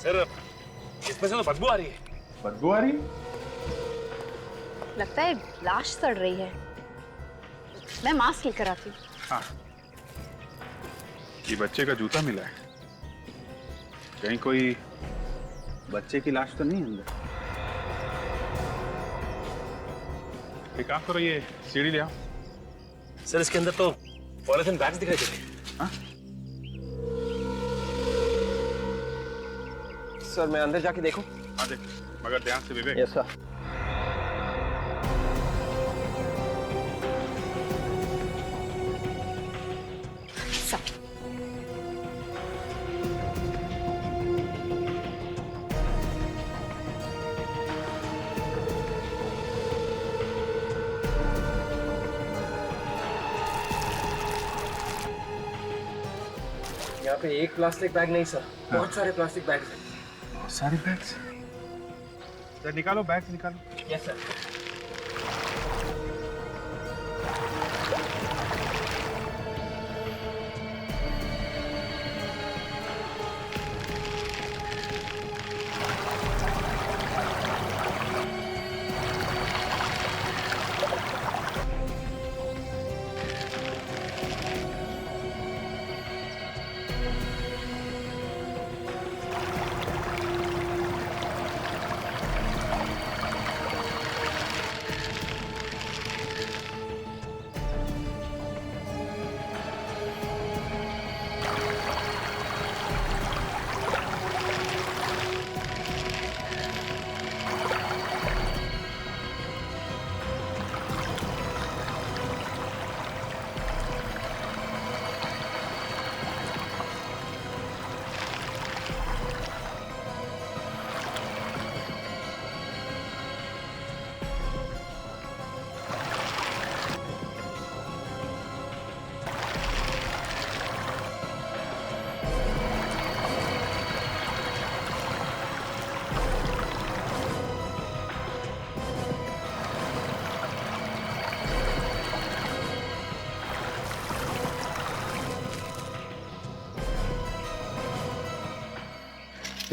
Sir इसमें से तो बदबू आ रही है। बदबू आ रही है? लगता है लाश सड़ रही है। मैं मास्क लेकर आती हूँ। हाँ, ये बच्चे का जूता मिला है। कहीं कोई बच्चे की लाश तो नहीं है अंदर? एक काम करो, ये सीढ़ी ले आओ। सर इसके अंदर तो पॉलिथीन बैग्स दिखाई दे रहे हैं। हाँ? सर मैं अंदर जाके देखूं? हाँ देख, मगर ध्यान से विवेक। Yes sir. यहाँ पे एक प्लास्टिक बैग नहीं सर, बहुत सारे प्लास्टिक बैग्स हैं। बहुत सारे बैग्स। सर निकालो, बैग्स निकालो। Yes sir.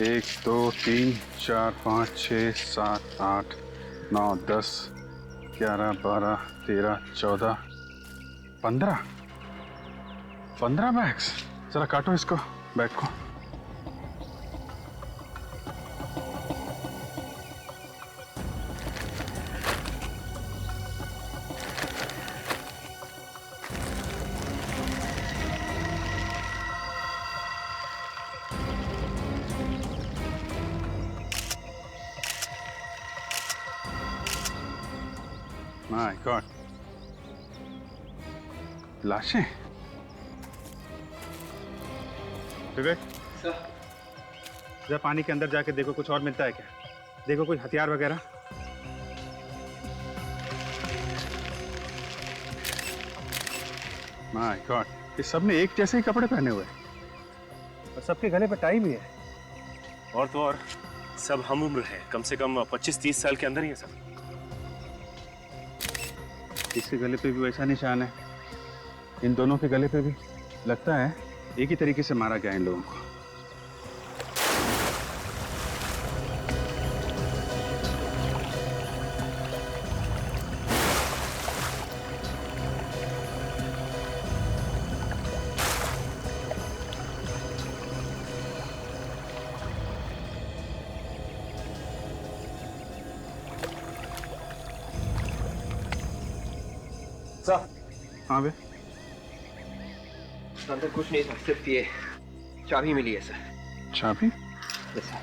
एक, दो, तीन, चार, पाँच, 6, 7, 8, 9, 10, 11, 12, 13, 14, 15 बैग्स। जरा काटो इसको, बैग को। माय गॉड, लाशें। विवेक सर जरा पानी के अंदर जाके देखो, कुछ और मिलता है क्या? देखो कोई हथियार वगैरह। माय गॉड, ये सब ने एक जैसे ही कपड़े पहने हुए हैं और सबके गले पर टाई भी है। और तो और सब हम उम्र है, कम से कम 25-30 साल के अंदर ही है सब। इसके गले पे भी वैसा निशान है, इन दोनों के गले पे भी। लगता है एक ही तरीके से मारा गया इन लोगों को। सर हाँ बे, अंदर कुछ नहीं था, सिर्फ ये चाबी मिली है सर। चाबी? Yes sir.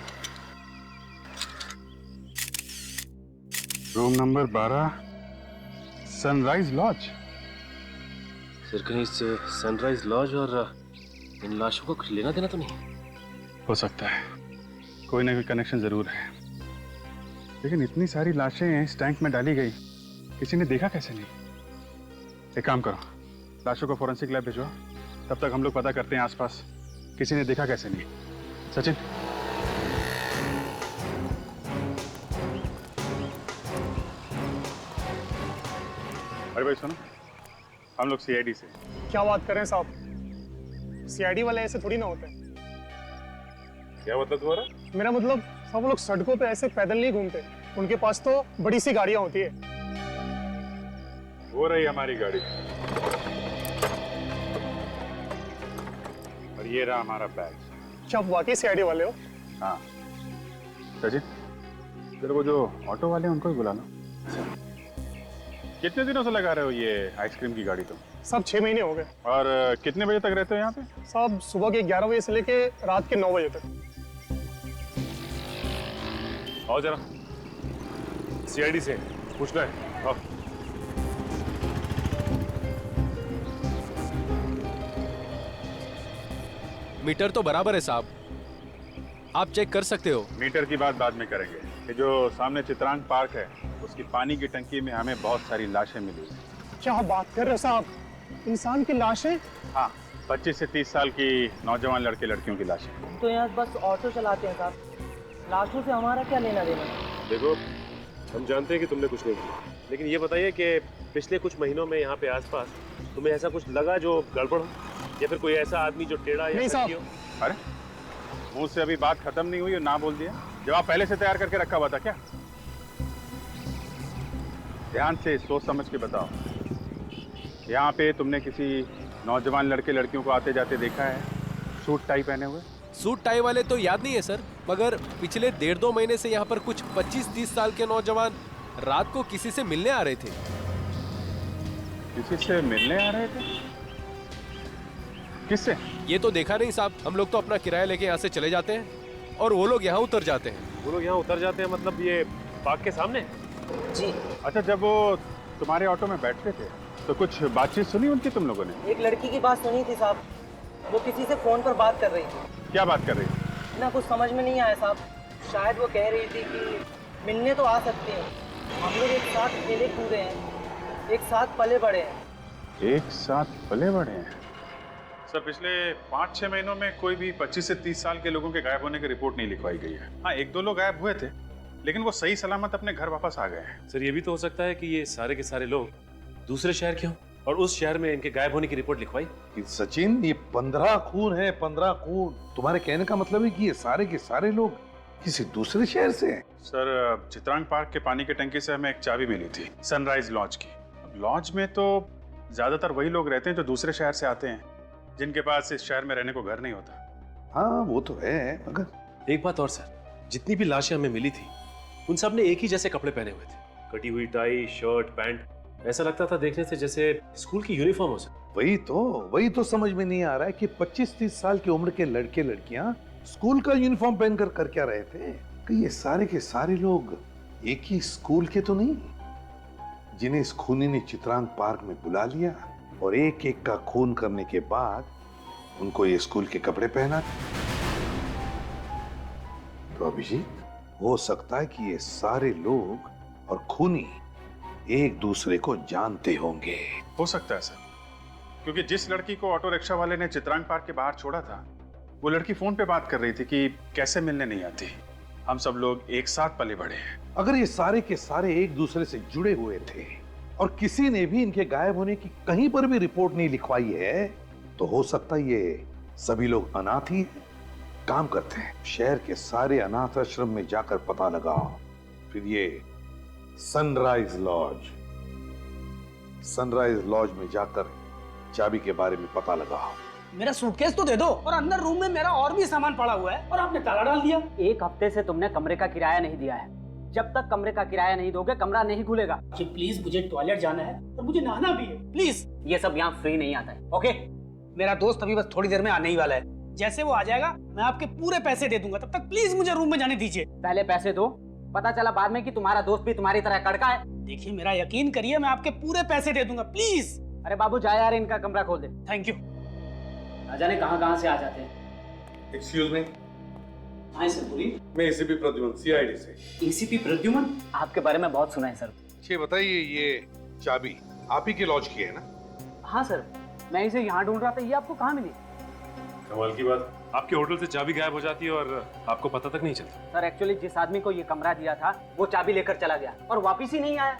Room number 12, sunrise lodge. Sir कहीं से सनराइज लॉज और इन लाशों को कुछ लेना देना तो नहीं? हो सकता है, कोई ना कोई कनेक्शन जरूर है। लेकिन इतनी सारी लाशें इस टैंक में डाली गई, किसी ने देखा कैसे नहीं? एक काम करो, लाशों को फोरेंसिक लैब भेजो, तब तक हम लोग पता करते हैं आसपास किसी ने देखा कैसे नहीं। सचिन, अरे भाई सुनो, हम लोग सीआईडी से। क्या बात कर रहे हैं साहब? सीआईडी वाले ऐसे थोड़ी ना होते हैं। क्या मतलब तुम्हारा? मेरा मतलब सब लोग सड़कों पे ऐसे पैदल नहीं घूमते, उनके पास तो बड़ी सी गाड़ियां होती है। वो रही हमारी गाड़ी और ये रहा हमारा बैग। क्या आप वाकई सीआईडी वाले हो? हाँ सचिन, तेरे को जो ऑटो वाले हैं उनको ही बुला लो। कितने दिनों से लगा रहे हो ये आइसक्रीम की गाड़ी तुम? सब 6 महीने हो गए। और कितने बजे तक रहते हो यहाँ पे? सब सुबह के 11 बजे से लेके रात के 9 बजे तक। आओ जरा, सीआईडी से पूछ रहे हैं। आओ। मीटर तो बराबर है साहब, आप चेक कर सकते हो। मीटर की बात बाद में करेंगे। ये जो सामने चित्रांग पार्क है, उसकी पानी की टंकी में हमें बहुत सारी लाशें मिली। क्या आप बात कर रहे हो साहब? इंसान की लाशें? हाँ, 25 से 30 साल की नौजवान लड़के लड़कियों की लाशें। तो यहाँ बस ऑटो चलाते हैं साहब, लाशों से हमारा क्या लेना देना? देखो, हम जानते हैं कि तुमने कुछ नहीं किया, लेकिन ये बताइए कि पिछले कुछ महीनों में यहाँ पे आसपास तुम्हें ऐसा कुछ लगा जो गड़बड़ हो, या फिर कोई ऐसा आदमी जो टेढ़ा या नहीं साहब। हो? अरे मुंह से अभी बात खत्म नहीं हुई और ना बोल दिया। जवाब पहले से तैयार करके रखा हुआ था क्या? ध्यान से सोच समझ के बताओ। यहाँ पे तुमने किसी नौजवान लड़के लड़कियों को आते जाते देखा है सूट टाई पहने हुए? सूट टाई वाले तो याद नहीं है सर, मगर पिछले 1.5-2 महीने से यहाँ पर कुछ 25-30 साल के नौजवान रात को किसी से मिलने आ रहे थे। किसी से मिलने आ रहे थे? किससे? ये तो देखा नहीं साहब, हम लोग तो अपना किराया लेके यहाँ से चले जाते हैं और वो लोग यहाँ उतर जाते हैं। वो लोग यहाँ उतर जाते हैं मतलब ये पार्क के सामने? जी। अच्छा, जब वो तुम्हारे ऑटो में बैठते थे तो कुछ बातचीत सुनी उनकी तुम लोगों ने? एक लड़की की बात सुनी थी साहब, वो किसी से फोन पर बात कर रही थी। क्या बात कर रही थी? ना कुछ समझ में नहीं आया साहब। शायद वो कह रही थी कि मिलने तो आ सकते हैं, हम लोग एक साथ खेले कूदे हैं, एक साथ पले बड़े हैं। एक साथ पले बड़े हैं? सर, पिछले 5-6 महीनों में कोई भी 25 से 30 साल के लोगों के गायब होने की रिपोर्ट नहीं लिखवाई गई है। हाँ, 1-2 लोग गायब हुए थे, लेकिन वो सही सलामत अपने घर वापस आ गए हैं। सर, ये भी तो हो सकता है कि ये सारे के सारे लोग दूसरे शहर के हों और उस शहर में इनके गायब होने की रिपोर्ट लिखवाई। सचिन, ये 15 खून है, 15 खून। तुम्हारे कहने का मतलब है कि ये सारे के सारे लोग किसी दूसरे शहर से हैं? सर, चित्रांग पार्क के पानी की टंकी से हमें एक चाबी मिली थी सनराइज लॉज की। अब लॉज में तो ज्यादातर वही लोग रहते हैं जो दूसरे शहर से आते हैं, जिनके पास इस शहर में रहने को घर नहीं होता। हाँ, वो तो है, मगर एक बात और सर, जितनी भी लाशें हमें मिली थी उन सब ने एक ही जैसे कपड़े पहने हुए थे, कटी हुई टाई, शर्ट, पैंट। ऐसा लगता था देखने से जैसे स्कूल की यूनिफॉर्म हो सके। वही तो समझ में नहीं आ रहा है कि 25-30 साल की उम्र के लड़के लड़कियां स्कूल का यूनिफॉर्म पहनकर कर क्या रहे थे? कि ये सारे के सारे लोग एक ही स्कूल के तो नहीं, जिन्हें इस खूनी ने चित्रांग पार्क में बुला लिया और एक एक का खून करने के बाद उनको ये स्कूल के कपड़े पहना। तो अभिजीत, हो सकता है कि ये सारे लोग और खूनी एक दूसरे को जानते होंगे। हो सकता है सर, क्योंकि जिस लड़की को ऑटो रिक्शा वाले ने चित्रांग पार्क के बाहर छोड़ा था, वो लड़की फोन पे बात कर रही थी कि कैसे मिलने नहीं आती, हम सब लोग एक साथ पले बड़े हैं। अगर ये सारे के सारे एक दूसरे से जुड़े हुए थे और किसी ने भी इनके गायब होने की कहीं पर भी रिपोर्ट नहीं लिखवाई है, तो हो सकता है ये सभी लोग अनाथ ही हैं। काम करते हैं, शहर के सारे अनाथ आश्रम में जाकर पता लगाओ, फिर ये सनराइज लॉज में जाकर चाबी के बारे में पता लगाओ। मेरा सूटकेस तो दे दो, और अंदर रूम में मेरा और भी सामान पड़ा हुआ है और आपने ताला डाल दिया। 1 हफ्ते से तुमने कमरे का किराया नहीं दिया है, जब तक कमरे का किराया नहीं दोगे कमरा नहीं खुलेगा। कि प्लीज, मुझे टॉयलेट जाना है और मुझे नहाना भी है, प्लीज। ये सब यहाँ फ्री नहीं आता है, ओके? मेरा दोस्त अभी बस थोड़ी देर में आने ही वाला है, जैसे वो आ जाएगा मैं आपके पूरे पैसे दे दूंगा, तब तक प्लीज मुझे रूम में जाने दीजिए। पहले पैसे दो, पता चला बाद में कि तुम्हारा दोस्त भी तुम्हारी तरह कड़का है। देखिए, मेरा यकीन करिए, मैं आपके पूरे पैसे दे दूंगा, प्लीज। अरे बाबू जा यार, इनका कमरा खोल दे। Thank you. ना जाने कहाँ से आ जाते हैं। एक्सक्यूज मी, हाँ सर, बोलिए। मैं एसीपी प्रद्युमन, सीआईडी से। एसीपी प्रद्युमन? आपके बारे में बहुत सुना है सर। ये बताइए, ये चाबी आप ही के लॉज की है ना? हाँ सर, मैं इसे यहाँ ढूंढ रहा था, ये आपको कहाँ मिली? कमाल की बात, आपके होटल से चाबी गायब हो जाती है और आपको पता तक नहीं चलता। सर एक्चुअली जिस आदमी को ये कमरा दिया था वो चाबी लेकर चला गया और वापिस ही नहीं आया।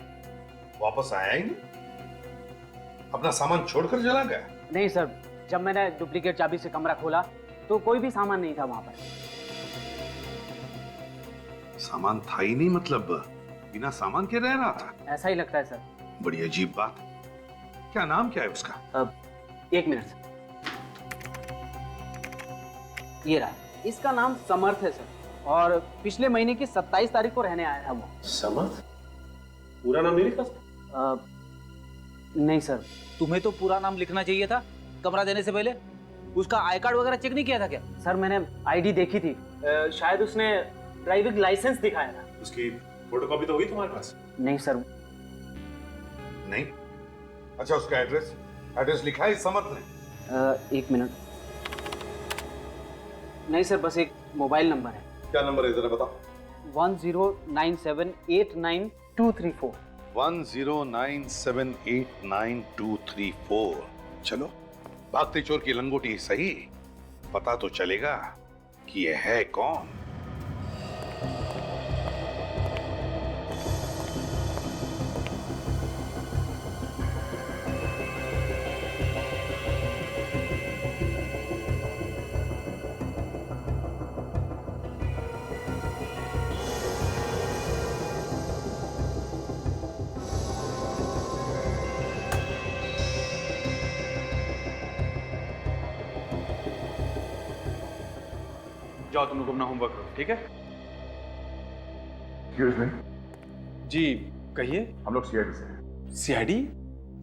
वापस आया ही नहीं? अपना सामान छोड़कर चला गया? नहीं सर, जब मैंने डुप्लीकेट चाबी से कमरा खोला तो कोई भी सामान नहीं था वहाँ पर। सामान था ही नहीं, मतलब बिना सामान के रह रहा था। ऐसा ही लगता है सर। बड़ी अजीब बात। क्या नाम क्या है उसका? अब 1 मिनट सर। ये रहा, इसका नाम समर्थ है सर, और पिछले महीने की 27 तारीख को रहने आया था वो। समर्थ? पूरा नाम नहीं लिखा? नहीं सर। तुम्हें तो पूरा नाम लिखना चाहिए था कमरा देने से पहले। उसका आई कार्ड वगैरह चेक नहीं किया था क्या? सर मैंने आईडी देखी थी, शायद उसने ड्राइविंग लाइसेंस दिखाया था। उसकी फोटोकॉपी तो होगी तुम्हारे पास? नहीं सर। नहीं। अच्छा, उसका एड्रेस लिखा है समर्थ ने? 1 मिनट। नहीं सर, बस एक मोबाइल नंबर है। क्या नंबर है, जरा बताओ। 1097897234। 1097898234। चलो, भागते चोर की लंगोटी सही, पता तो चलेगा कि यह है कौन। जाओ तुम लोग अपना होमवर्क करो, ठीक है? जी कहिए। हम लोग सीआईडी से हैं। सीआईडी?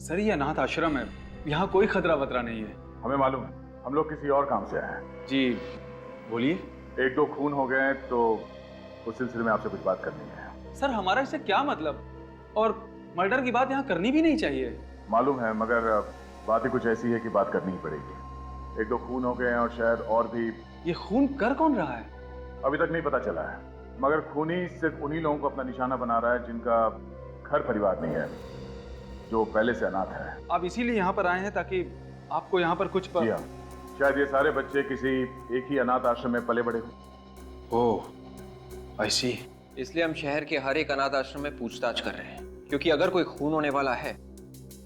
सर ये अनाथ आश्रम है, यहाँ कोई खतरा वतरा नहीं है। हमें मालूम है, हम लोग किसी और काम से आए हैं। जी बोलिए। 1-2 खून हो गए तो उस सिलसिले में आपसे कुछ बात करनी है। सर हमारा इससे क्या मतलब, और मर्डर की बात यहाँ करनी भी नहीं चाहिए। मालूम है, मगर बात ही कुछ ऐसी है कि बात करनी ही पड़ेगी। 1-2 खून हो गए हैं और शायद और भी। ये खून कर कौन रहा है? अभी तक नहीं पता चला है, मगर खूनी सिर्फ उन्हीं लोगों को अपना निशाना बना रहा है जिनका घर परिवार नहीं है, जो पहले से अनाथ है। आप इसीलिए यहाँ पर आए हैं ताकि आपको यहाँ पर कुछ जी हाँ, शायद ये सारे बच्चे किसी एक ही अनाथ आश्रम में पले बड़े हों। ओह, आई सी। इसलिए हम शहर के हर एक अनाथ आश्रम में पूछताछ कर रहे हैं, क्योंकि अगर कोई खून होने वाला है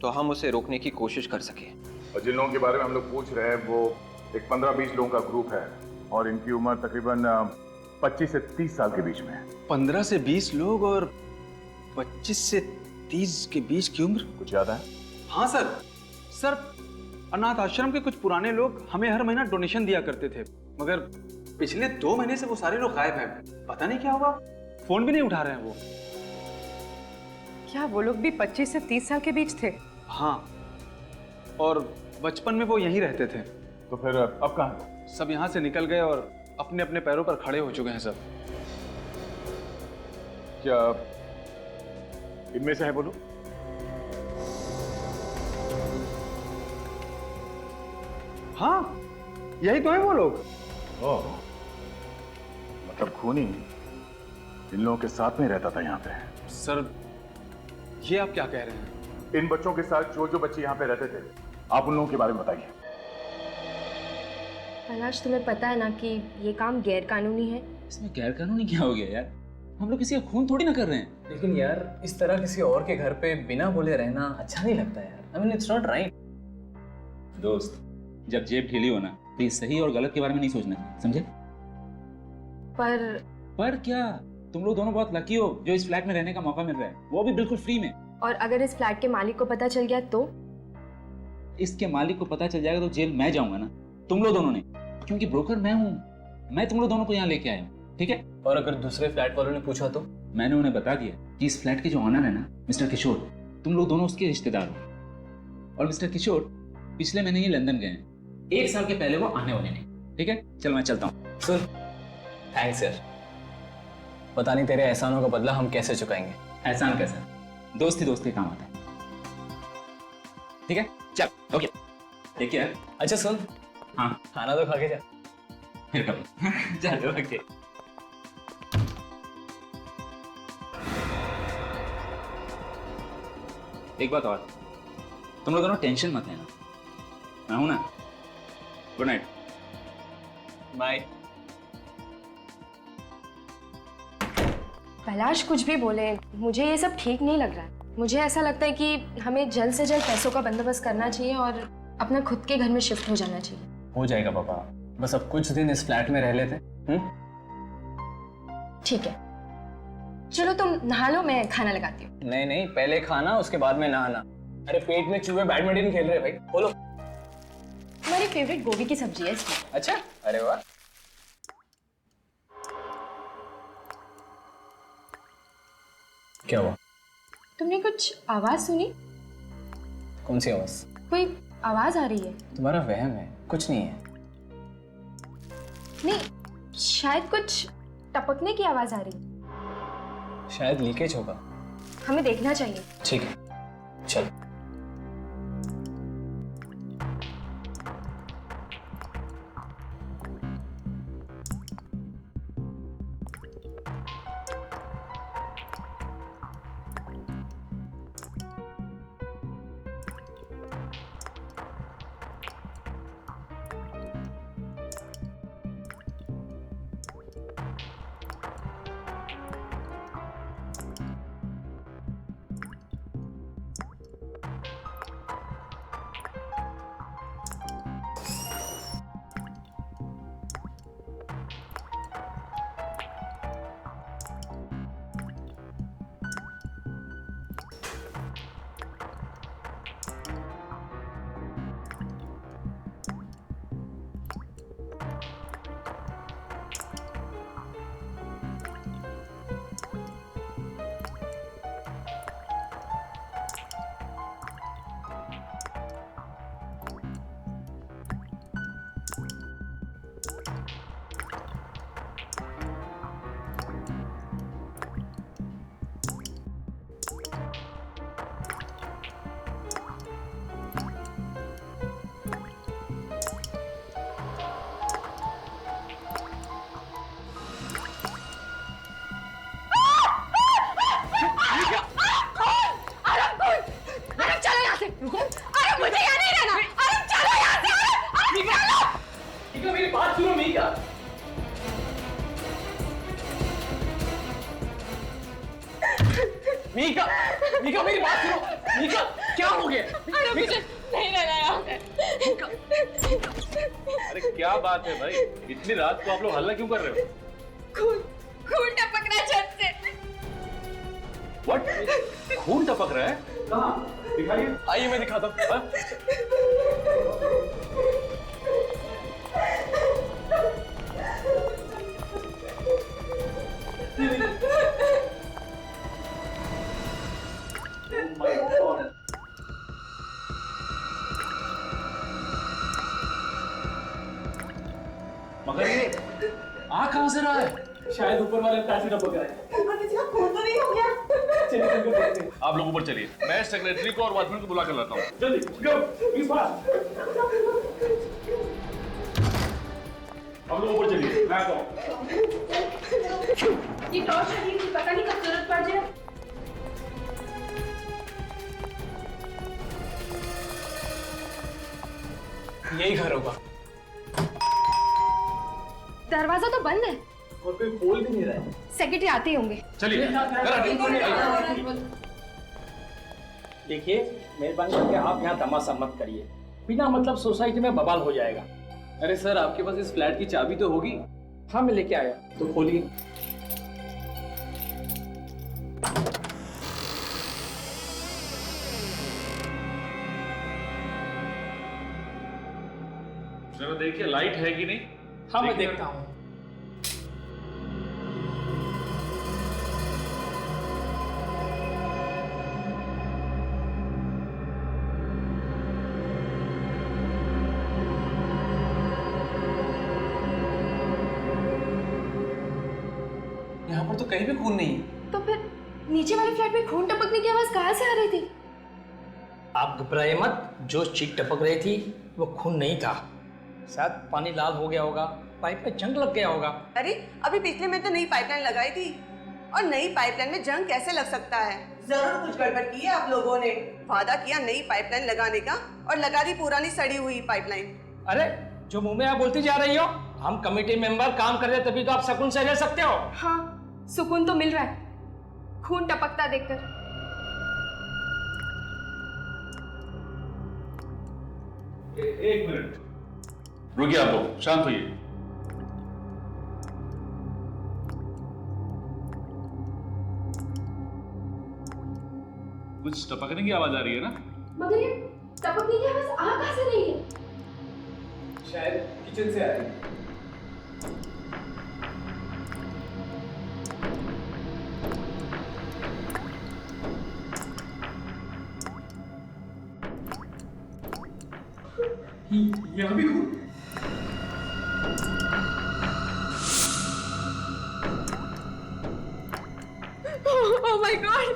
तो हम उसे रोकने की कोशिश कर सके। और जिन लोगों के बारे में हम लोग पूछ रहे हैं वो एक 15-20 लोगों का ग्रुप है, और इनकी उम्र तकरीबन 25 से 30 साल के बीच में है। 15 से 20 लोग और 25 से 30 के बीच की उम्र? कुछ याद है? हाँ सर। सर अनाथ आश्रम के कुछ पुराने लोग हमें हर महीना डोनेशन दिया करते थे, मगर पिछले 2 महीने से वो सारे लोग गायब हैं। पता नहीं क्या हुआ, फोन भी नहीं उठा रहे हैं वो। क्या वो लोग भी 25 से 30 साल के बीच थे? हाँ, और बचपन में वो यहीं रहते थे। तो फिर अब कहाँ है? सब यहाँ से निकल गए और अपने अपने पैरों पर खड़े हो चुके हैं सब। क्या इनमें से है बोलो? हाँ, यही तो है वो लोग। ओह, मतलब खूनी इन लोगों के साथ में रहता था यहाँ पे। सर ये आप क्या कह रहे हैं? इन बच्चों के साथ जो जो बच्चे यहाँ पे रहते थे, आप उन लोगों के बारे में बताइए। कैलाश, तुम्हें पता है ना कि ये काम गैर कानूनी है। इसमें गैर कानूनी क्या हो गया यार? हम लोग किसी का खून थोड़ी ना कर रहे हैं। लेकिन यार इस तरह किसी और के घर पे बिना बोले रहना अच्छा नहीं लगता यार। I mean, it's not right। दोस्त, जब जेब ढीली हो ना तो ये सही और गलत के बारे में नहीं सोचना, समझे? पर क्या? तुम लोग दोनों बहुत लकी हो जो इस फ्लैट में रहने का मौका मिल रहा है, वो भी बिल्कुल फ्री में। और अगर इस फ्लैट के मालिक को पता चल गया तो? इसके मालिक को पता चल जाएगा तो जेल मैं जाऊंगा ना, तुम लोग दोनों ने, क्योंकि ब्रोकर मैं हूँ। मैं तुम लोग दोनों को यहाँ लेके आया हूँ, ठीक है? और अगर दूसरे फ्लैट वालों ने पूछा तो? मैंने उन्हें बता दिया कि इस फ्लैट के जो ऑनर है ना, मिस्टर किशोर, तुम लोग दोनों उसके रिश्तेदार हो। और मिस्टर किशोर पिछले महीने ही लंदन गए हैं, 1 साल के पहले वो आने वाले नहीं, ठीक है? चल मैं चलता हूँ। सुन, थैंक्स यार, पता नहीं तेरे एहसानों का बदला हम कैसे चुकाएंगे। एहसान कैसा? दोस्ती दोस्ती काम आता है, ठीक है? चल, ओके, ठीक है। अच्छा सुन, हाँ, खाना तो खा के जा। फिर कब? चल, ओके। एक बात और, तुम लोग दोनों टेंशन मत लेना, मैं हूं ना। Good night. बाय। कैलाश कुछ भी बोले, मुझे ये सब ठीक नहीं लग रहा है। मुझे ऐसा लगता है कि हमें जल्द से जल्द पैसों का बंदोबस्त करना चाहिए और अपना खुद के घर में शिफ्ट हो जाना चाहिए। हो जाएगा पापा, बस अब कुछ दिन इस फ्लैट में रह लेते। ठीक है, चलो तुम नहा लो, मैं खाना लगाती हूँ। नहीं नहीं, पहले खाना उसके बाद में नहाना। अरे पेट में चूहे बैडमिंटन खेल रहे हैं भाई, बोलो। हमारी फेवरेट गोभी की सब्जी है इसमें। अच्छा, अरे वाह। क्या हुआ? तुमने कुछ आवाज सुनी? कौन सी आवाज? कोई आवाज आ रही है। तुम्हारा वहम है, कुछ नहीं है। नहीं, शायद कुछ टपकने की आवाज आ रही है। शायद लीकेज होगा। हमें देखना चाहिए। ठीक है, चल। मीका, मीका मेरी बात सुनो। मीका, क्या हो गया? अरे मुझे नहीं रहना यहाँ पे। अरे क्या बात है भाई, इतनी रात को आप लोग हल्ला क्यों कर रहे हो? खून टपक रहा है छत से। What? खून टपक रहा है? कहाँ? दिखाइए। आइए मैं दिखाता हूँ। मगर ये आ कहाँ से रहा है? शायद ऊपर वाले पैसे टपक रहे हैं। किसी का खून तो नहीं हो गया? चलिए तुमको देखते हैं। आप लोग ऊपर चलिए, मैं सेक्रेटरी को और वॉचमैन को बुला कर लाता हूँ। जल्दी, गो, प्लीज फास्ट। आप लोग ऊपर चलिए, मैं आता हूँ। ये टॉर्च रखी थी, पता नहीं कब जरूरत पड़ जाए। यही घर होगा। दरवाजा तो बंद है और कोई खोल भी नहीं रहा है। सेक्रेटरी आते ही होंगे। चलिए। देखिए, मेहरबानी करके आप यहाँ तमाशा मत करिए, बिना मतलब सोसाइटी में बवाल हो जाएगा। अरे सर, आपके पास इस फ्लैट की चाबी तो होगी? हाँ मैं लेके आया, तो खोलिए। जरा देखिए लाइट है कि नहीं। हाँ मैं देखता हूँ। यहाँ पर तो कहीं भी खून नहीं है। तो फिर नीचे वाले फ्लैट में खून टपकने की आवाज कहाँ से आ रही थी? आप घबराइए मत, जो चीख टपक रही थी वो खून नहीं था, शायद पानी लाल हो गया होगा, पाइप में जंग लग गया होगा। अरे अभी पिछले में तो नई पाइपलाइन लगाई थी, और नई पाइपलाइन में जंग कैसे लग सकता है? जरूर कुछ गड़बड़ की है आप लोगों ने। वादा किया नई पाइपलाइन लगाने का और लगा दी पुरानी सड़ी हुई पाइपलाइन। अरे जो मुंह में आप बोलती जा रही हो, हम कमेटी मेंबर काम कर रहे तभी तो आप सुकून से रह सकते हो। हाँ, सुकून तो मिल रहा है खून टपकता देखकर। एक मिनट रुकिए, आप लोग शांत होइए। कुछ टपकने की आवाज आ रही है ना? मगर ये टपकने की आवाज आ कहां से रही है? शायद किचन से आ रही है। यहाँ भी खून? ओह माय गॉड,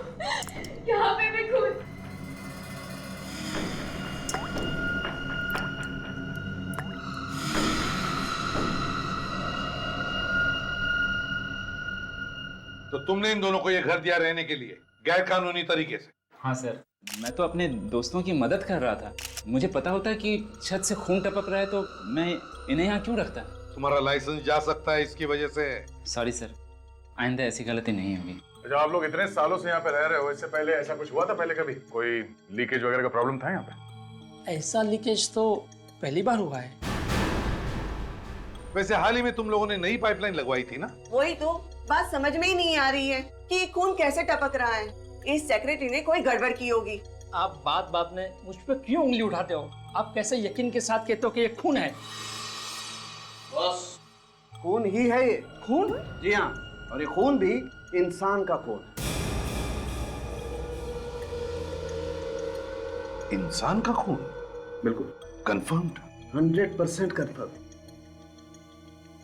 यहाँ पे भी खून। तो तुमने इन दोनों को ये घर दिया रहने के लिए गैर कानूनी तरीके से? हाँ सर, मैं तो अपने दोस्तों की मदद कर रहा था। मुझे पता होता कि छत से खून टपक रहा है तो मैं इन्हें यहाँ क्यों रखता? तुम्हारा लाइसेंस जा सकता है इसकी वजह से। सॉरी सर, आइंदा ऐसी गलती नहीं होगी। जब आप लोग इतने सालों से यहाँ पे रह रहे हो, इससे पहले ऐसा कुछ हुआ था पहले कभी? कोई लीकेज वगैरह का प्रॉब्लम था यहाँ पे? ऐसा लीकेज तो पहली बार हुआ है। वैसे हाल ही में तुम लोगों ने नई पाइपलाइन लगवाई थी ना? वही तो बात समझ में ही नहीं आ रही है कि ये खून कैसे टपक रहा है। इस सेक्रेटरी ने कोई गड़बड़ की होगी। आप बात बात में मुझ पे क्यों उंगली उठाते हो? आप कैसे यकीन के साथ कहते हो कि ये खून है? बस खून ही है ये। खून? जी हाँ, और ये खून भी इंसान का खून है। इंसान का खून? बिल्कुल कंफर्म्ड? 100% कंफर्म।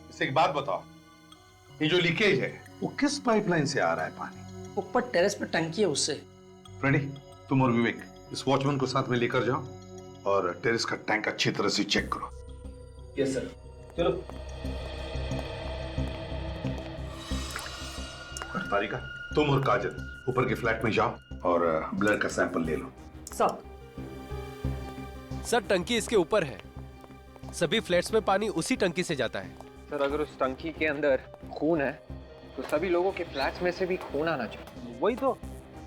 इससे एक बात बताओ, ये जो लीकेज है वो किस पाइपलाइन से आ रहा है पानी? ऊपर टेरेस पे टंकी है उससे। फ्रेडी, तुम और विवेक इस वॉचमैन को साथ में लेकर जाओ और टेरेस का टैंक अच्छी तरह से चेक करो। यस सर, चलो। तारिका, तुम और काजल ऊपर के फ्लैट में जाओ और ब्लड का सैंपल ले लो। सर टंकी इसके ऊपर है, सभी फ्लैट्स में पानी उसी टंकी से जाता है। सर अगर उस टंकी के अंदर खून है तो सभी लोगों के फ्लैट्स में से भी खून आना चाहिए। वही तो,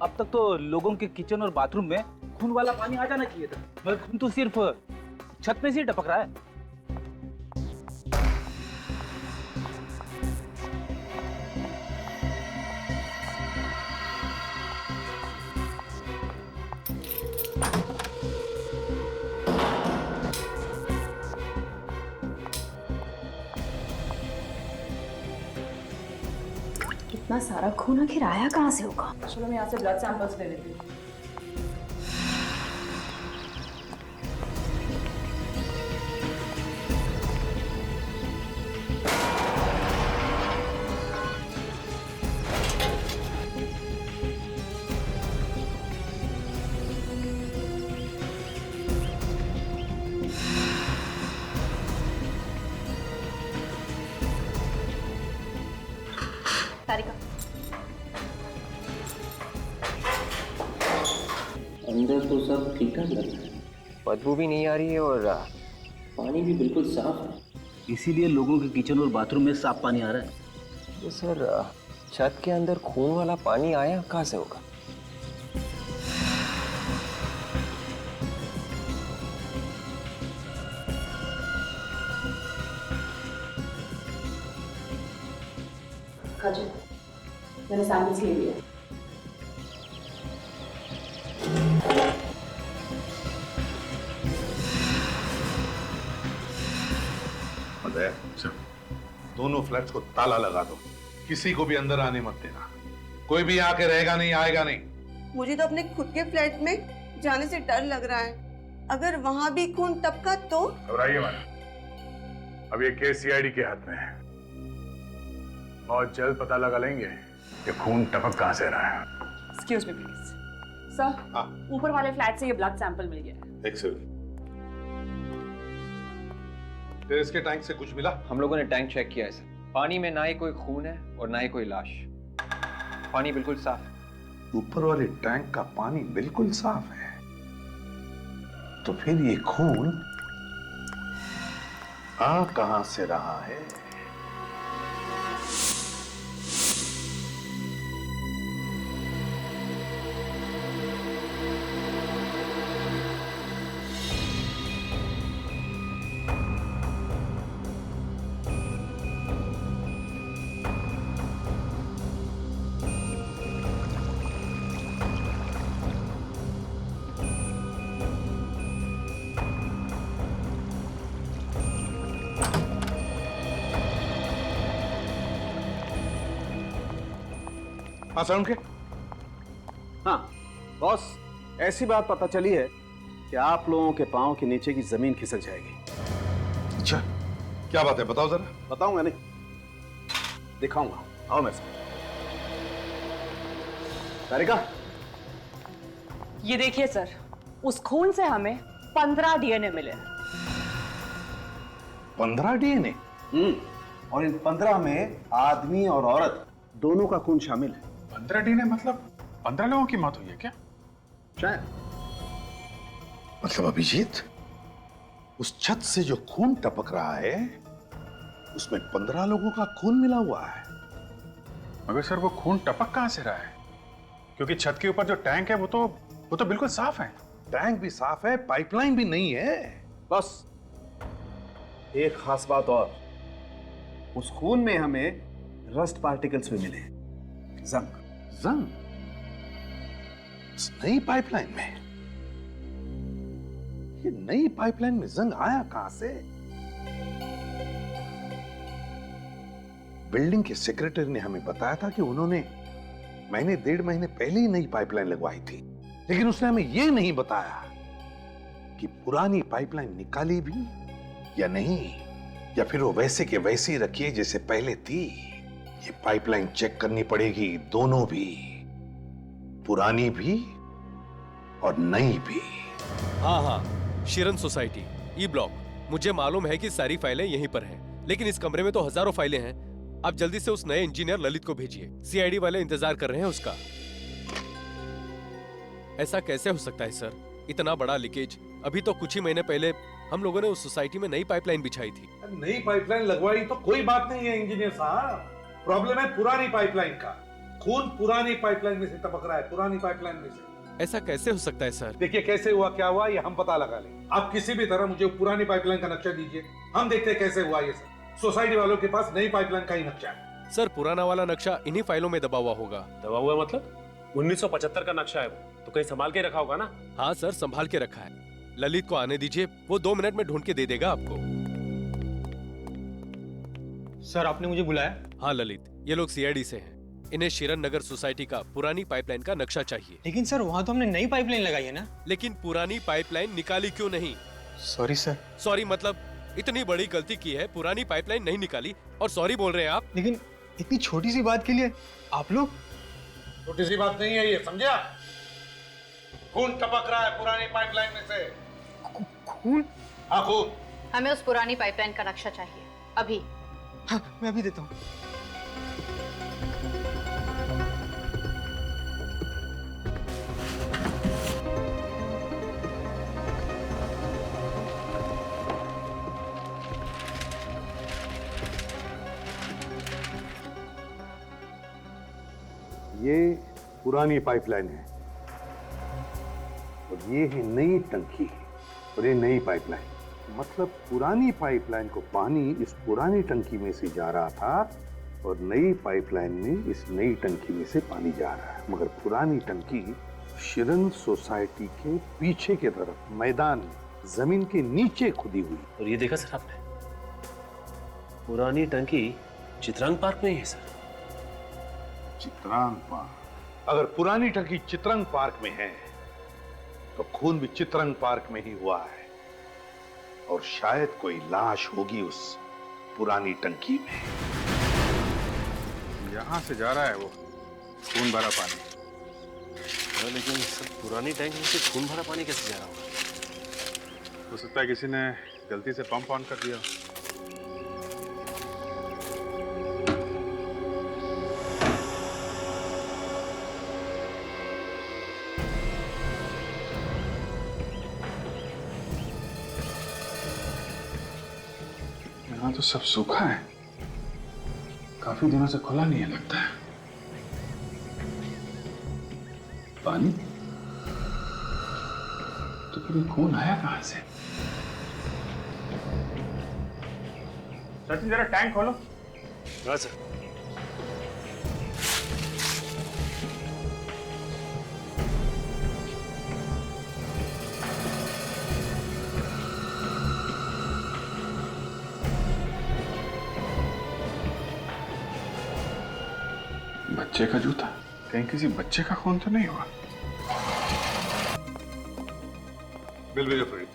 अब तक तो लोगों के किचन और बाथरूम में खून वाला पानी आ जाना चाहिए था, मगर खून तो सिर्फ छत में से ही टपक रहा है। इतना सारा खून आखिर आया कहाँ से होगा? चलो मैं यहाँ से ब्लड सैंपल्स ले लेती हूँ। तारिका, अंदर तो सब ठीक ठाक लग रहा है, बदबू भी नहीं आ रही है और पानी भी बिल्कुल साफ है। इसीलिए लोगों के किचन और बाथरूम में साफ पानी आ रहा है। तो सर छत के अंदर खून वाला पानी आया कहाँ से होगा? काजल, मैंने सैंपल्स ले लिया। दोनों फ्लैट्स को ताला लगा दो, किसी को भी अंदर आने मत देना। कोई भी आके रहेगा नहीं, आएगा नहीं। मुझे तो अपने खुद के फ्लैट में जाने से डर लग रहा है। अगर वहां भी खून टपका तो? घबराइए मत, अब ये केस सीआईडी के हाथ में है। बहुत जल्द पता लगा लेंगे कि खून टपक कहां से रहा है। एक्सक्यूज मी प्लीज सर, ऊपर वाले फ्लैट से ये ब्लड सैंपल मिल गया है। एक्सेलेंट। टेरेस के टैंक से कुछ मिला? हम लोगों ने टैंक चेक किया है सर, पानी में ना ही कोई खून है और ना ही कोई लाश, पानी बिल्कुल साफ है। ऊपर वाले टैंक का पानी बिल्कुल साफ है, तो फिर ये खून आ कहां से रहा है? हाँ साउंड के। हाँ बॉस, ऐसी बात पता चली है कि आप लोगों के पांव के नीचे की जमीन खिसक जाएगी। अच्छा, क्या बात है, बताओ जरा। बताऊंगा नहीं, दिखाऊंगा। आओ मेरे साथ। तारिका, ये देखिए सर, उस खून से हमें 15 डीएनए मिले। 15 डीएनए? और इन 15 में आदमी और औरत दोनों का खून शामिल है। 15 डीएनए मतलब 15 लोगों की मौत हुई है क्या? शायद। मतलब अभिजीत, उस छत से जो खून टपक रहा है उसमें 15 लोगों का खून मिला हुआ है। मगर सर वो खून टपक कहां से रहा है? क्योंकि छत के ऊपर जो टैंक है वो तो बिल्कुल साफ है। टैंक भी साफ है, पाइपलाइन भी नहीं है। बस एक खास बात और, उस खून में हमें रस्ट पार्टिकल्स भी मिले। जंग। जंग? इस नई पाइपलाइन में? ये नई पाइपलाइन में जंग आया कहां से? बिल्डिंग के सेक्रेटरी ने हमें बताया था कि उन्होंने 1.5 महीने पहले ही नई पाइपलाइन लगवाई थी, लेकिन उसने हमें यह नहीं बताया कि पुरानी पाइपलाइन निकाली भी या नहीं, या फिर वो वैसे के वैसे ही रखिए जैसे पहले थी। ये पाइपलाइन चेक करनी पड़ेगी, दोनों भी, पुरानी भी और नई भी। हाँ, शिरन सोसाइटी, ई ब्लॉक। मुझे मालूम है कि सारी फाइलें यहीं पर हैं, लेकिन इस कमरे में तो हजारों फाइलें हैं। आप जल्दी से उस नए इंजीनियर ललित को भेजिए, सीआईडी वाले इंतजार कर रहे हैं उसका। ऐसा कैसे हो सकता है सर, इतना बड़ा लीकेज? अभी तो कुछ ही महीने पहले हम लोगों ने उस सोसाइटी में नई पाइपलाइन बिछाई थी। नई पाइपलाइन लगवाई तो कोई बात नहीं है इंजीनियर साहब, प्रॉब्लम है पुरानी पाइपलाइन का। खून पुरानी पाइपलाइन में से टपक रहा है, पुरानी पाइपलाइन में से। ऐसा कैसे हो सकता है सर? देखिए, कैसे हुआ क्या हुआ ये हम पता लगा लें। आप किसी भी तरह मुझे पुरानी पाइपलाइन का नक्शा दीजिए, हम देखते हैं कैसे हुआ ये सब। सोसाइटी वालों के पास नई पाइपलाइन का ही नक्शा है। सर पुराना वाला नक्शा इन्हीं फाइलों में दबा हुआ होगा। दबा हुआ मतलब? 1975 का नक्शा है वो, तो कहीं संभाल के रखा होगा ना? हाँ सर, संभाल के रखा है। ललित को आने दीजिए, वो 2 मिनट में ढूंढ के दे देगा आपको। सर आपने मुझे बुलाया? हाँ ललित, ये लोग सीआईडी से हैं। इन्हें शिरन नगर सोसाइटी का पुरानी पाइपलाइन का नक्शा चाहिए। लेकिन सर वहाँ तो हमने नई पाइपलाइन लगाई है ना? लेकिन पुरानी पाइपलाइन निकाली क्यों नहीं? Sorry sir. सॉरी मतलब? इतनी बड़ी गलती की है, पुरानी पाइपलाइन नहीं निकाली और सॉरी बोल रहे हैं आप? लेकिन इतनी छोटी सी बात के लिए आप लोग? छोटी सी बात नहीं है ये, समझा? खून टपक रहा है पुरानी पाइपलाइन में से। खून? हाँ खून। हमें उस पुरानी पाइपलाइन का नक्शा चाहिए अभी। हाँ मैं अभी देता हूँ। ये पुरानी पाइपलाइन है और ये है नई टंकी और ये नई पाइपलाइन। मतलब पुरानी पाइपलाइन को पानी इस पुरानी टंकी में से जा रहा था और नई पाइपलाइन में इस नई टंकी में से पानी जा रहा है। मगर पुरानी टंकी शिरन सोसाइटी के पीछे की तरफ मैदान में जमीन के नीचे खुदी हुई। और ये देखा सर आपने, पुरानी टंकी चित्रांग पार्क में ही है सर। चित्रांग पार्क? अगर पुरानी टंकी चित्रांग पार्क में है तो खून भी चित्रांग पार्क में ही हुआ है और शायद कोई लाश होगी उस पुरानी टंकी में। यहां से जा रहा है वो खून भरा पानी। लेकिन सर पुरानी टैंक में से खून भरा पानी कैसे जा रहा होगा? हो सकता है किसी ने गलती से पंप ऑन कर दिया। यहाँ तो सब सूखा है, काफी दिनों से खुला नहीं है लगता है। पानी तो फिर ये खून आया कहां से? सचिन जरा टैंक खोलो। हाँ सर। बच्चे का जूता कहीं किसी बच्चे का खून तो नहीं हुआ? बिल भेजो फरीद।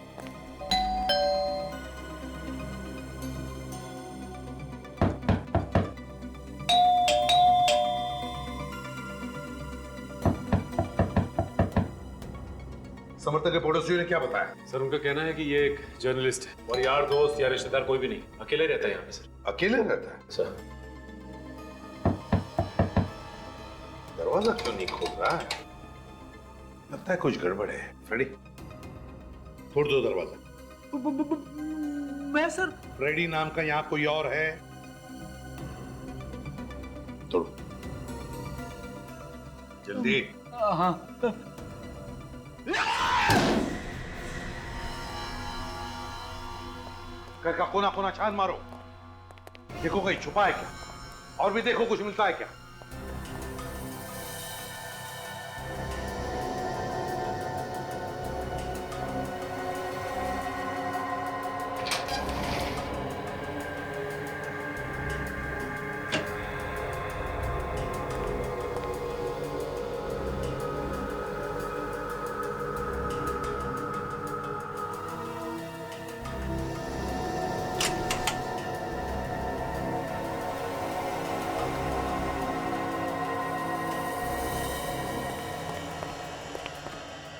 समर्थक के पड़ोसियों ने क्या बताया? सर उनका कहना है कि ये एक जर्नलिस्ट है और यार दोस्त या रिश्तेदार कोई भी नहीं, अकेले रहता है यहाँ पे सर। अकेले रहता है? सर दरवाजा क्यों नहीं खोल रहा है? लगता है कुछ गड़बड़ है। फ्रेडी, तोड़ दो दरवाजा। मैं सर? फ्रेडी नाम का यहाँ कोई और है? तोड़ो जल्दी। हाँ। घर का कोना कोना छान मारो, देखो कहीं छुपा है क्या, और भी देखो कुछ मिलता है क्या।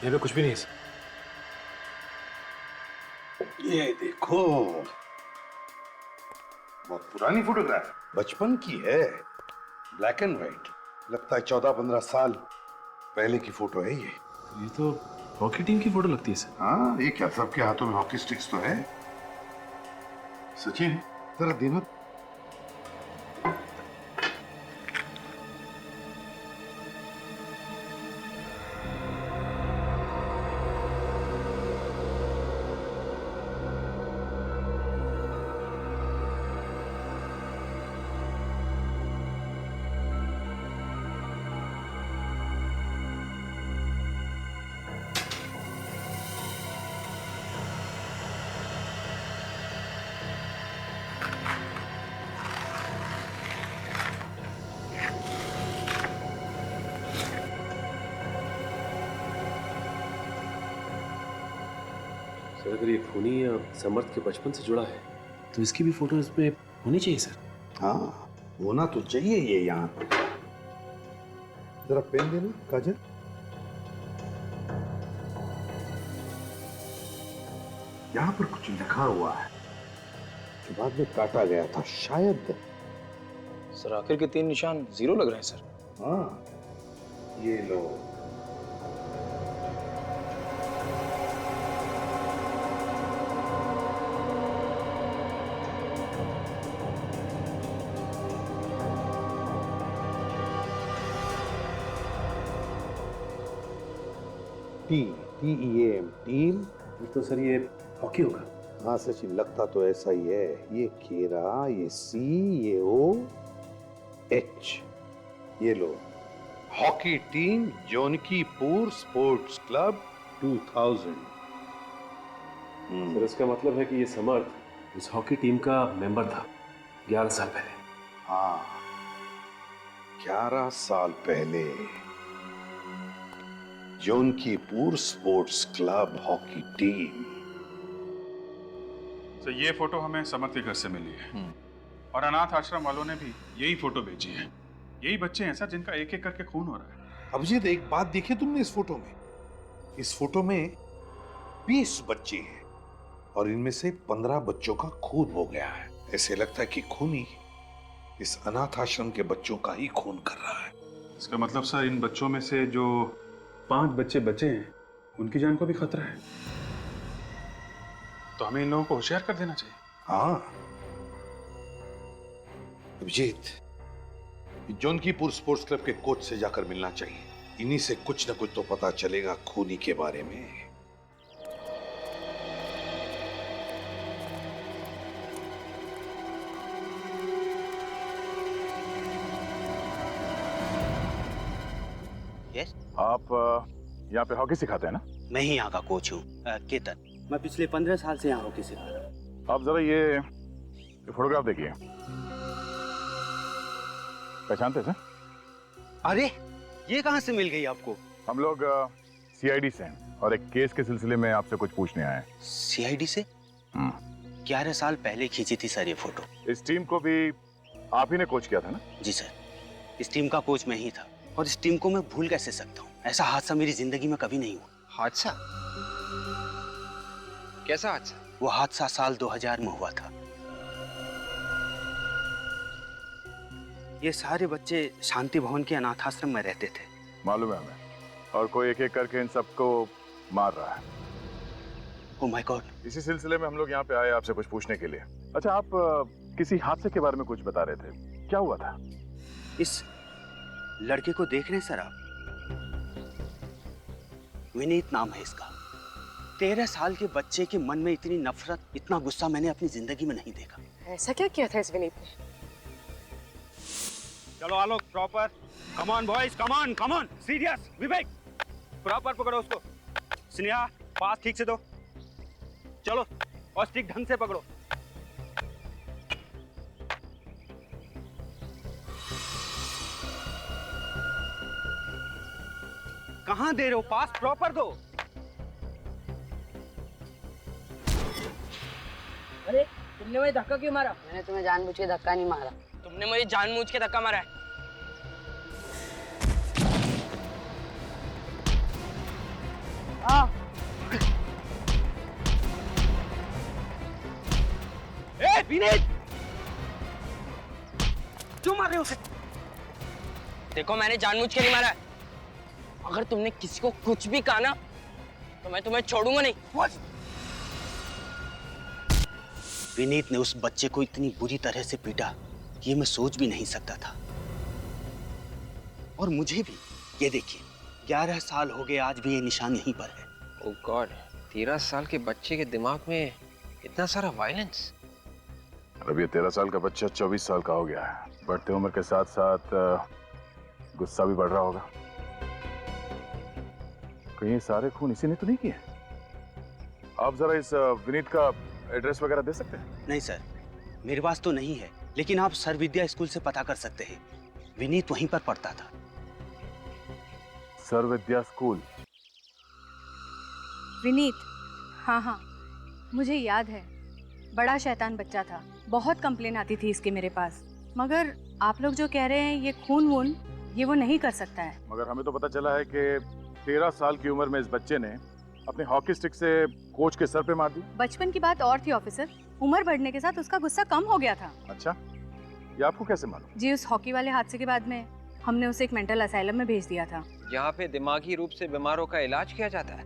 यहाँ पे कुछ भी नहीं है सर। ये देखो, बहुत पुरानी फोटोग्राफ, बचपन की है, ब्लैक एंड व्हाइट। लगता है 14-15 साल पहले की फोटो है ये तो हॉकी टीम की फोटो लगती है सर। हाँ, ये क्या सबके हाथों में हॉकी स्टिक्स तो है। सचिन, तेरा दिन सर अगर ये खूनी या समर्थ के बचपन से जुड़ा है तो इसकी भी फोटो इसमें होनी चाहिए सर। हाँ, होना तो चाहिए ये यहाँ पर। जरा पेन देना काजल। यहाँ पर कुछ लिखा हुआ है जो बाद में काटा गया था शायद। सर आखिर के 3 निशान 0 लग रहे हैं सर। हाँ, ये लो। TEAM team. तो सर ये हॉकी होगा। हाँ सचिन, लगता तो ऐसा ही है। ये केरा, ये C, ये O, H। ये लो, hockey team Jonkipur sports club 2000। Sir इसका मतलब है कि ये समर्थ इस हॉकी टीम का मेंबर था 11 साल पहले। हाँ, 11 साल पहले जोनकीपुर स्पोर्ट्स क्लब हॉकी टीम। तो ये फोटो हमें समर्थ के घर से मिली है और अनाथ आश्रम वालों ने भी यही फोटो भेजी है। यही बच्चे हैं सर जिनका एक एक करके खून हो रहा है। अभिजीत, एक बात देखी तुमने इस फोटो में? इस फोटो में 20 बच्चे हैं और इनमें से 15 बच्चों का खून हो गया है। ऐसे लगता है कि खूनी इस अनाथ आश्रम के बच्चों का ही खून कर रहा है। इसका मतलब सर इन बच्चों में से जो 5 बच्चे बचे हैं उनकी जान को भी खतरा है, तो हमें इन लोगों को होशियार कर देना चाहिए। हाँ अभिजीत, जोनकीपुर स्पोर्ट्स क्लब के कोच से जाकर मिलना चाहिए। इन्हीं से कुछ न कुछ तो पता चलेगा खूनी के बारे में। यस, आप यहाँ पे हॉकी सिखाते हैं ना? मैं ही यहाँ का कोच हूँ, केतन। मैं पिछले 15 साल से यहाँ हॉकी सिखा रहा हूँ। आप जरा ये फोटोग्राफ देखिए, पहचानते सर? अरे ये कहाँ से मिल गई आपको? हम लोग सीआईडी से हैं और एक केस के सिलसिले में आपसे कुछ पूछने आए हैं। सीआईडी से? 11 साल पहले खींची थी सर ये फोटो। इस टीम को भी आप ही ने कोच किया था ना? जी सर, इस टीम का कोच मैं ही था और इस टीम को मैं भूल कैसे सकता हूँ? ऐसा हादसा मेरी जिंदगी में कभी नहीं हुआ। हादसा? कैसा हादसा? वो हादसा साल 2000 में हुआ था। ये सारे बच्चे शांति भवन के अनाथाश्रम में रहते थे। मालूम है हमें, और कोई एक एक करके इन सबको मार रहा है। Oh my God. इसी सिलसिले में हम लोग यहाँ पे आए आपसे कुछ पूछने के लिए। अच्छा, आप किसी हादसे के बारे में कुछ बता रहे थे, क्या हुआ था? इस लड़के को देख रहे हैं सर आप? विनीत नाम है इसका। 13 साल के बच्चे के मन में इतनी नफरत, इतना गुस्सा मैंने अपनी जिंदगी में नहीं देखा। ऐसा क्या किया था इस विनीत ने? चलो Alok, proper. Come on boys, come on, come on. Serious, Vivek proper पकड़ो उसको। स्नेहा, पास ठीक से दो। चलो, और स्टिक ढंग से पकड़ो। कहां दे रहे हो? पास प्रॉपर दो। अरे तुमने मुझे धक्का क्यों मारा? मैंने तुम्हें जानबूझ के धक्का नहीं मारा। तुमने मुझे जानबूझ के धक्का मारा है। ए विनीत, क्यों मार रहे हो उसे? देखो मैंने जानबूझ के नहीं मारा है। अगर तुमने किसी को कुछ भी कहा ना तो मैं तुम्हें छोड़ूंगा नहीं। विनीत ने उस बच्चे को इतनी बुरी तरह से पीटा, ये मैं सोच भी नहीं सकता था। और मुझे भी, ये देखिए 11 साल हो गए, आज भी ये निशान यहीं पर है। ओह गॉड, 13 साल के बच्चे के दिमाग में इतना सारा वायलेंस। अब ये 13 साल का बच्चा 24 साल का हो गया है। बढ़ते उम्र के साथ साथ गुस्सा भी बढ़ रहा होगा। कहीं ये सारे खून इसी ने तो नहीं किए? आप जरा इस विनीत का एड्रेस वगैरह दे सकते हैं? नहीं सर, मेरे पास तो नहीं है, लेकिन आप सर विद्या स्कूल से पता कर सकते हैं। विनीत वहीं पर पढ़ता था। सर विद्या स्कूल? विनीत, हाँ हाँ मुझे याद है। बड़ा शैतान बच्चा था, बहुत कंप्लेन आती थी इसके मेरे पास। मगर आप लोग जो कह रहे हैं ये खून वून, ये वो नहीं कर सकता है। मगर हमें तो पता चला है कि 13 साल की उम्र में इस बच्चे ने अपने हॉकी स्टिक से कोच के सर पे मार दी। बचपन की बात और थी ऑफिसर, उम्र बढ़ने के साथ उसका गुस्सा कम हो गया था। अच्छा, ये आपको कैसे मालूम? जी, उस हॉकी वाले हादसे के बाद में हमने उसे एक मेंटल असाइलम में भेज दिया था। यहाँ पे दिमागी रूप से बीमारों का इलाज किया जाता है?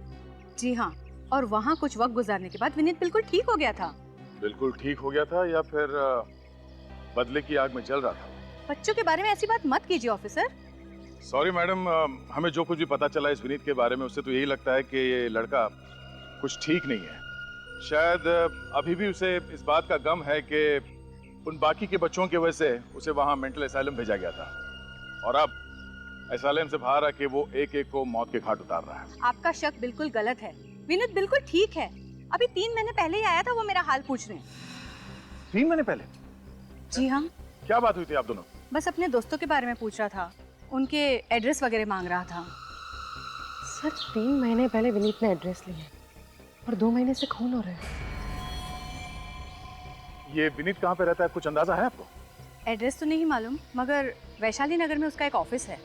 जी हाँ, और वहाँ कुछ वक्त गुजारने के बाद विनीत बिल्कुल ठीक हो गया था। बिल्कुल ठीक हो गया था या फिर बदले की आग में जल रहा था? बच्चों के बारे में ऐसी बात मत कीजिए ऑफिसर। सॉरी मैडम, हमें जो कुछ भी पता चला इस विनीत के बारे में, उससे तो यही लगता है कि ये लड़का कुछ ठीक नहीं है। शायद अभी भी उसे इस बात का गम है कि उन बाकी के बच्चों की वजह से उसे वहाँ मेंटल असाइलम भेजा गया था, और अब असाइलम से बाहर आके वो एक एक को मौत के घाट उतार रहा है। आपका शक बिल्कुल गलत है। विनीत बिल्कुल ठीक है। अभी 3 महीने पहले ही आया था वो मेरा हाल पूछने। 3 महीने पहले? जी हाँ। क्या बात हुई थी आप दोनों? बस अपने दोस्तों के बारे में पूछ रहा था, उनके एड्रेस वगैरह मांग रहा था। सर 3 महीने पहले विनीत ने एड्रेस लिया और 2 महीने से खून हो रहे हैं। ये विनीत कहाँ पे रहता है, कुछ अंदाजा है आपको? एड्रेस तो नहीं मालूम, मगर वैशाली नगर में उसका एक ऑफिस है।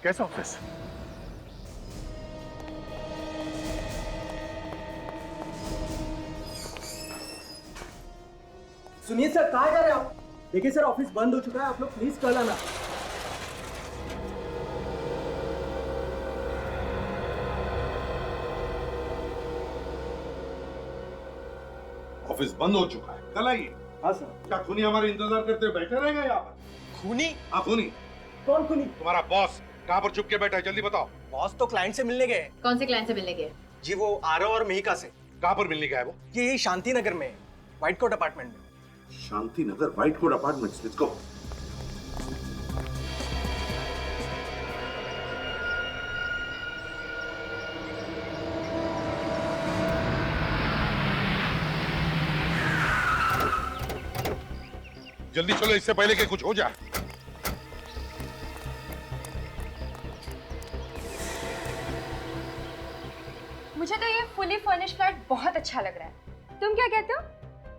कैसा ऑफिस? सुनिए सर, कहाँ जा रहे हैं आप? देखिए सर, ऑफिस बंद हो चुका है, आप लोग प्लीज कल आना। ऑफिस बंद हो चुका है, कल आइए। हाँ सर। क्या खूनी हमारे इंतजार करते हुए बैठे रहेगा यहाँ पर? खूनी? हाँ खूनी। कौन खूनी? तुम्हारा बॉस कहाँ पर छुप के बैठा है, जल्दी बताओ। बॉस तो क्लाइंट से मिलने गए। कौन से क्लाइंट से मिलने गए? जी वो आरव और मिहिका से। कहाँ पर मिलने गया है वो? ये यही शांति नगर में, व्हाइट कोट अपार्टमेंट में। Shanti Nagar white coat apartments, let's go. जल्दी चलो, इससे पहले कि कुछ हो जाए। मुझे तो ये फुली फर्निश्ड फ्लैट बहुत अच्छा लग रहा है। तुम क्या कहते हो?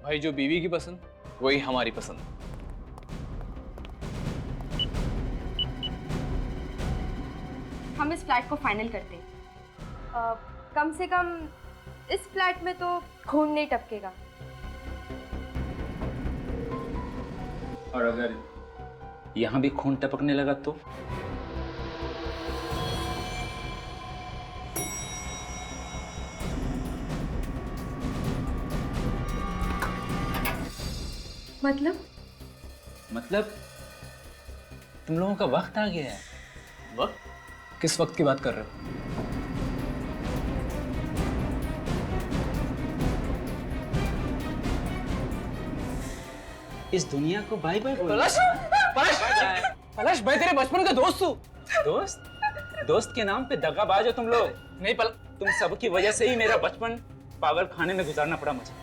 भाई जो बीवी की पसंद वही हमारी पसंद। हम इस फ्लैट को फाइनल करते हैं। कम से कम इस फ्लैट में तो खून नहीं टपकेगा। और अगर यहाँ भी खून टपकने लगा तो? मतलब तुम लोगों का वक्त आ गया है। वक्त? किस वक्त की बात कर रहे हो? इस दुनिया को बाय बाय बोलो। पलाश! पलाश! पलाश भाई तेरे बचपन का दोस्त हूँ। दोस्त के नाम पे दगाबाज हो तुम लोग। नहीं तुम सब की वजह से ही मेरा बचपन पागल खाने में गुजारना पड़ा मुझे।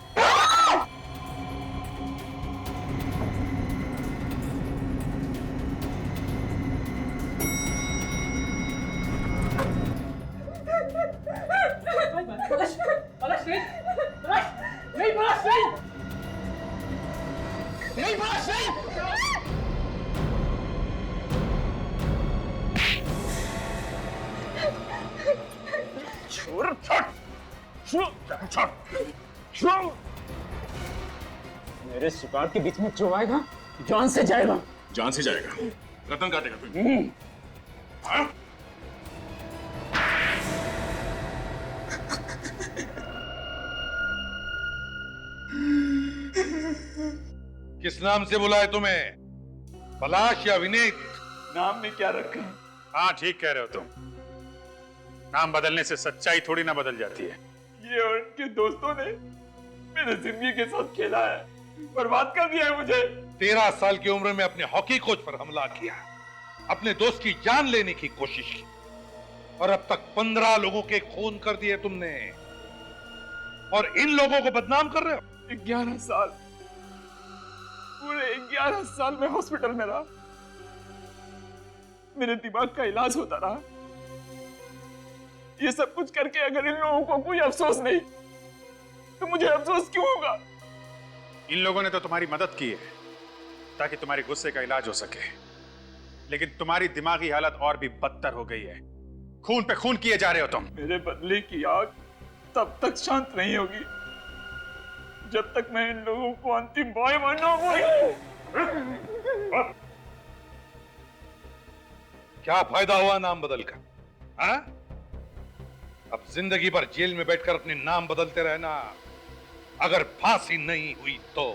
मेरे शिकार के बीच में जो आएगा जान से जाएगा। जान से जाएगा। गर्दन काटेगा तू। हाँ? किस नाम से बुलाए तुम्हें? पलाश या विनीत? नाम में क्या रखा? हाँ ठीक कह रहे हो तुम। नाम बदलने से सच्चाई थोड़ी ना बदल जाती है। ये उनके दोस्तों ने मेरे जिंदगी के साथ खेला है, बर्बाद कर दिया है मुझे। 13 साल की उम्र में अपने हॉकी कोच पर हमला किया, अपने दोस्त की जान लेने की कोशिश की और अब तक 15 लोगों के खून कर दिए तुमने और इन लोगों को बदनाम कर रहे हो। 11 साल, पूरे 11 साल में हॉस्पिटल में रहा, मेरे दिमाग का इलाज होता रहा। ये सब कुछ करके अगर इन लोगों को कोई अफसोस नहीं तो मुझे अफसोस क्यों होगा? इन लोगों ने तो तुम्हारी मदद की है ताकि तुम्हारे गुस्से का इलाज हो सके, लेकिन तुम्हारी दिमागी हालत और भी बदतर हो गई है। खून पे खून किए जा रहे हो तुम। मेरे बदले की आग तब तक शांत नहीं होगी जब तक मैं इन लोगों को अंतिम बॉय बनना। क्या फायदा हुआ नाम बदलकर? हाँ? अब जिंदगी भर जेल में बैठकर अपने नाम बदलते रहना, अगर फांसी नहीं हुई तो।